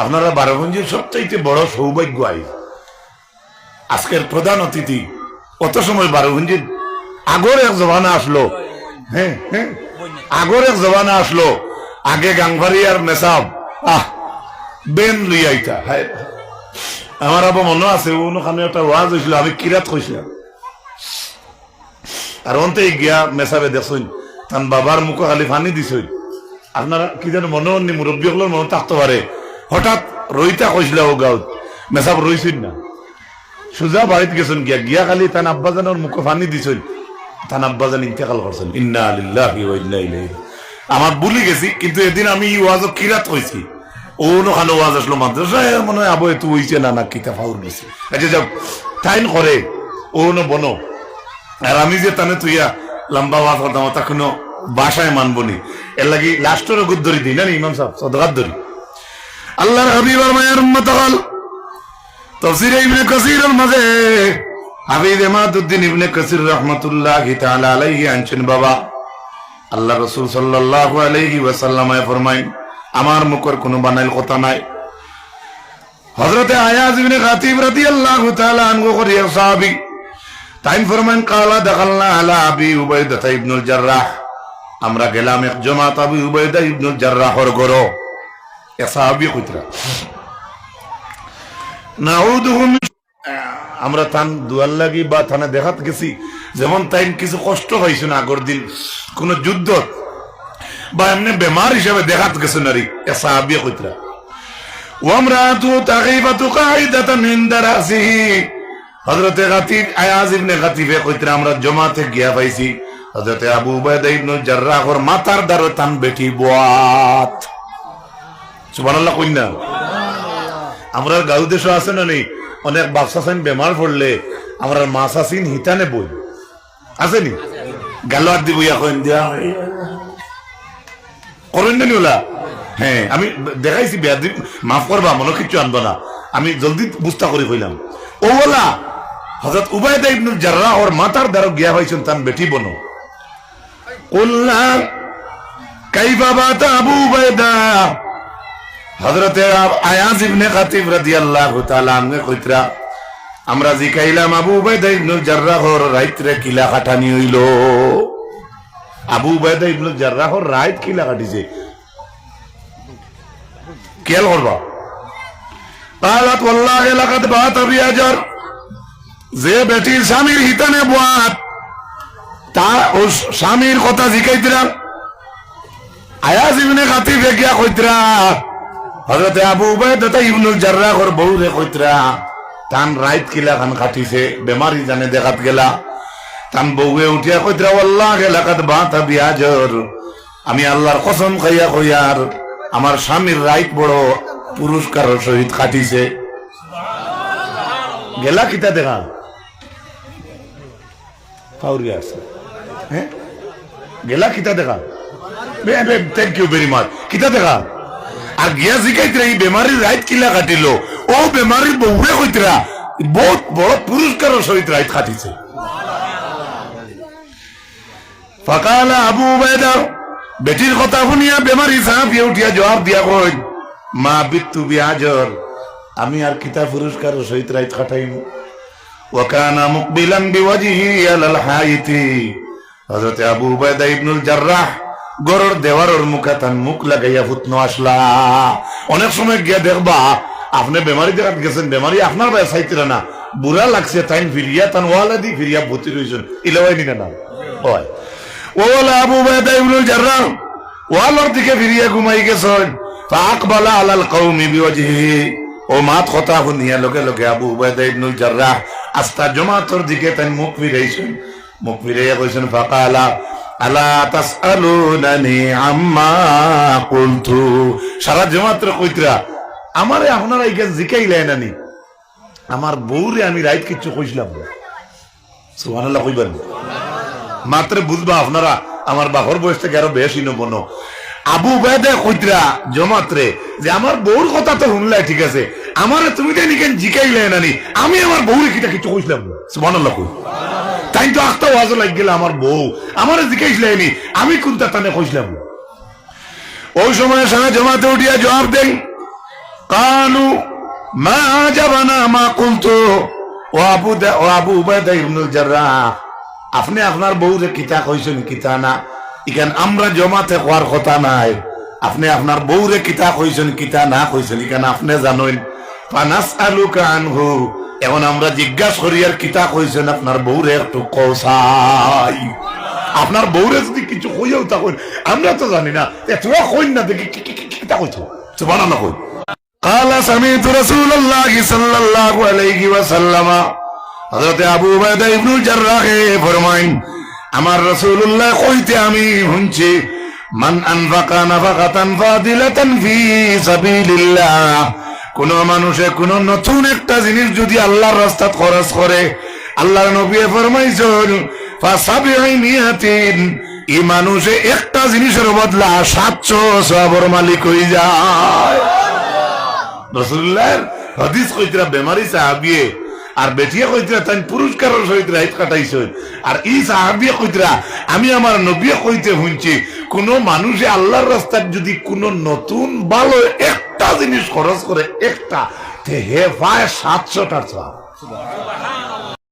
আপনারা বারোগঞ্জের সবচাইতে বড় সৌভাগ্য আই আজকের প্রধান অতিথি। অত সময় বারোগঞ্জের আগর এক জমানা আসলো, হ্যাঁ হ্যাঁ আগর এক জমানা আসলো, আগে গাংবাড়ি আর মেসাব বেন লই আইতা। আমার আবার মনে আছে ওখানে একটা ওয়াজ হয়েছিল, আমি কিরাত কইছিলাম, আর অন্তে গিয়া মেসাবে দেখছই তার বাবার মুখে খালি ফানি দিছই। আপনারা কি যেন মনে হননি, মুরব্বী হলের মনে থাকতে পারে, হঠাৎ রইতা কইছিল ও গাঁত মেসাব রইছেন না, সুজা বাড়িতে গেছেন, গিয়া গিয়া খালি তান আব্বাজানের মুখে ফানি দিছই, তান আব্বাজান ইন্তেকাল করছেন। ইন্না লিল্লাহি ওয়া ইন্না ইলাইহি। আমার ভুলি গেছি, কিন্তু এদিন আমি ওয়াজ কিরাত কইছি, ওখানে ওয়াজ আসলো মাদ্রাসায়, মনে হয় আবো এত হইছে না না কিতা ফাউল গেছে। আচ্ছা যাও টাইম করে ও বনো, আর আমি যে তানে তুইয়া লম্বা ওয়াজ করতাম তা কোনো বাসায় মানবনি, এর লাগি লাস্টের গুদ ধরি দিই না ইমাম সাহেব সদকাত ধরি। আল্লাহর হাবিব আর মায়ের উম্মত হল তাফসীর ইবনে কাসীরের মাঝে হাফিজ ইমাদউদ্দিন ইবনে কাসীর রাহমাতুল্লাহি তাআলা আলাইহি আনছেন, বাবা আল্লাহ রাসূল সাল্লাল্লাহু আলাইহি ওয়াসাল্লাম ফরমায় আমার মুখের কোনো বানাইল কথা নাই। হযরতে আয়াজ ইবনে গাতিব রাদিয়াল্লাহু তাআলা আনহু করিয়া সাহাবী তাইন ফরমান কালা দাখালনা আলা আবি উবাইদা ইবনুল জাররাহ, আমরা গেলাম এক জামাত আবু উবাইদা ইবনুল জাররাহর ঘর। এক সাহাবী কইতরা নাউদুহুম, আমরা তান দুয়ার লাগি বা থানা দেখাত গেছি, যেমন তাইন কিছু কষ্ট পাইছে না আগর দিন কোন যুদ্ধ বা এমনি বেমার হিসাবে দেখাত গেছে নারী। এক সাহাবী কইতরা ওয়ামরাতু তাগীবাতু কাইদাতান ইনদা রাসিহি, হযরতে গাতিব আয়াজ ইবনে গাতিবে কইতরা আমরা জমাতে গিয়া পাইছি হযরতে আবু উবাইদা ইবনুল জাররাহর মাথার দ্বারা তান বেটি বাত। সুবহানাল্লাহ কই না? আমরা গাঁও দেশ আছে না নেই, অনেক বাচ্চাছেন বেমার পড়লে আমরা মাছাসিন হিতানে বই আসেনি, গালোয়ার দিব এখন দিয়া করেন না ওলা। হ্যাঁ আমি দেখাইছি, বেয়াদি মাফ করবা, মনে কিছু আনবো না, আমি জলদি বুঝতা করে কইলাম ওলা হযরত উবাইদা ইবনুল জাররাহ ওর মাথার দ্বারা গিয়া হইছেন তান বেটি বনো। কুল্লা কাইফা বাতা আবু উবাইদা, হযরতে আয়াজ ইবনে গাতিব রাদিয়াল্লাহু তাআলা আনহু কইতরা আমরা জিকাইলাম আবু উবাইদা ইবনুল জাররাহর রাইতরে কিলা কাটানি হইল। আবু উবাইদা ইবনুল জাররাহর রাইত কিলা কাটিছে খেয়াল করবা। قالت والله لقد بات بأجر, যে বেটির স্বামীর হিতানে বাত তা ও স্বামীর কথা জিকাইতরা আয়াজ ইবনে গাতিব গিয়া কইতরা হযরতে আবু উবাইদা ইবনুল জাররাহর বউরে কইতরা তান রাইত কিলা খান কাটিছে, বেমারি জানে দেখাত গেলা। তান বউয়ে উঠিয়া কইতরা ওয়াল্লাহি লাকাদ বাতা বিআজর, আমি আল্লাহর কসম খাইয়া কইয়ার আমার স্বামীর রাইত বড় পুরস্কারের সহিত কাটিছে। গেলা কিতা দেখা ফাউরিয়া আছে, হ্যাঁ গেলা কিতা দেখা, থ্যাংক ইউ ভেরি মাচ, কিতা দেখা আর গিয়া জিকাইতরা এই বেমারির রাইত কিলা কাটিল, ও বেমারির বউরে কইতরা বহুত বড় পুরস্কারের সহিত রাইত কাটিছে। ফাকালা আবু উবাইদা, বেটির কথা শুনিয়া বেমারি সাহাবিয়ে উঠিয়া জবাব দিয়া কই মা বিত্তু বিআজর, আমি আর কিতা পুরস্কারের সহিত রাইত কাটাইমু। ওয়া কানা মুকবিলান বিওয়াজহি আলাল হাইতি, হযরতে আবু উবাইদা ইবনুল জাররাহ গরর দেওয়ারের মুখে তান মুখ লাগাইয়া ফুটনো আসলা। অনেক সময় গিয়া দেখবা আপনি বেমারি দেখাত গেছেন, বেমারি আপনার ভাই চাইতিরা না, বুড়া লাগছে তাইন ফিরিয়া তান ওয়ালা দি ফিরিয়া ভর্তি রয়েছেন, ইলাওয়াই নিনা না হয় ওলা আবু উবাইদা ইবনুল জাররাহ ওয়ালার দিকে ফিরিয়া ঘুমাই গেছেন। ফাকবালা আলাল কওমি বিওয়াজহি, ও মাত কথা শুনিয়া লগে লগে আবু উবাইদা ইবনুল জাররাহ আস্তা জমাতর দিকে তাই মুখ ফিরাইছেন। মুখ ফিরাইয়া কইছেন ফাকালা আলা তাসআলুনানি আম্মা কুনতু, সারা জমাতর কইতরা আমারে আপনারা এই জিকাইলেন নানি, আমার বউরে আমি রাইত কিচ্ছু কইছিলাম না। সুবহানাল্লাহ কইবেন মাত্র বুঝবা আপনারা আমার বাপর বয়স থেকে আরো বেশি নবনো। আবু উবাইদা কইতরা জমাতরে যে আমার বউর কথা তো শুনলাই ঠিক আছে, আমারে তুমি জানি কেন জিকাইলে নানি, আমি আমার বউরে কিটা কিছু কইছিলাম না। সুবহানাল্লাহ কই তাই তো আস্তা ওয়াজ লাগ গেল আমার বউ আমারে জিকাইছিলেনি, আমি কোনটা তানে কইছিলাম না। ওই সময় সারা জমাতে উঠিয়া জবাব দেন কালু মা আজাবানা মা কুনতু, ও আবু উবাইদা ইবনুল জাররাহ আপনি আপনার বউরে কিতা কইছেন কিতা না, ইখান আমরা জমাতে হওয়ার কথা নাই, আপনি আপনার বউরে কিতা কইছেন কিতা না কইছেন ইখান আপনি জানেন। ফানাসআলুকা আনহু, এখন আমরা জিজ্ঞাসা করি আর কিতা কইছেন আপনার বউরে একটু কওসাই। আপনার বউরে যদি কিছু কইও তা কইন, আমরা তো জানি না, তোরা কইন না দেখি কিতা কইছো। সুবহানাল্লাহ কই কালা সামিতু রাসূলুল্লাহি সাল্লাল্লাহু আলাইহি ওয়াসাল্লাম, হযরত আবু উবাইদা ইবনুল জাররাহ ফরমাইন আমার রাসূলুল্লাহ কইতে আমি শুনছি মান আনফাকা নাফাকাতান ফাদিলাতান ফি সাবিলিল্লাহ, কোন মানুষে কোন নতুন একটা জিনিস যদি আল্লাহর রাস্তায় খরচ করে, আল্লাহর নবী ফরমাইছেন ফাসাবিআইনিয়াতিন, এই মানুষে একটা জিনিসের বদলা 700 সওয়াবের মালিক হয়ে যায়। রাসূলুল্লাহর হাদিস কইতরা বেমারি সাহাবিয়ে আর বেটিয়া কইতরা তাই পুরস্কারের সহিত রাত কাটাইছেন, আর এই সাহাবিয়ে কইতরা আমি আমার নবী কইতে শুনছি কোন মানুষে আল্লাহর রাস্তায় যদি কোন নতুন ভালো একটা জিনিস খরচ করে একটা তে হে পায় 700 টাকা।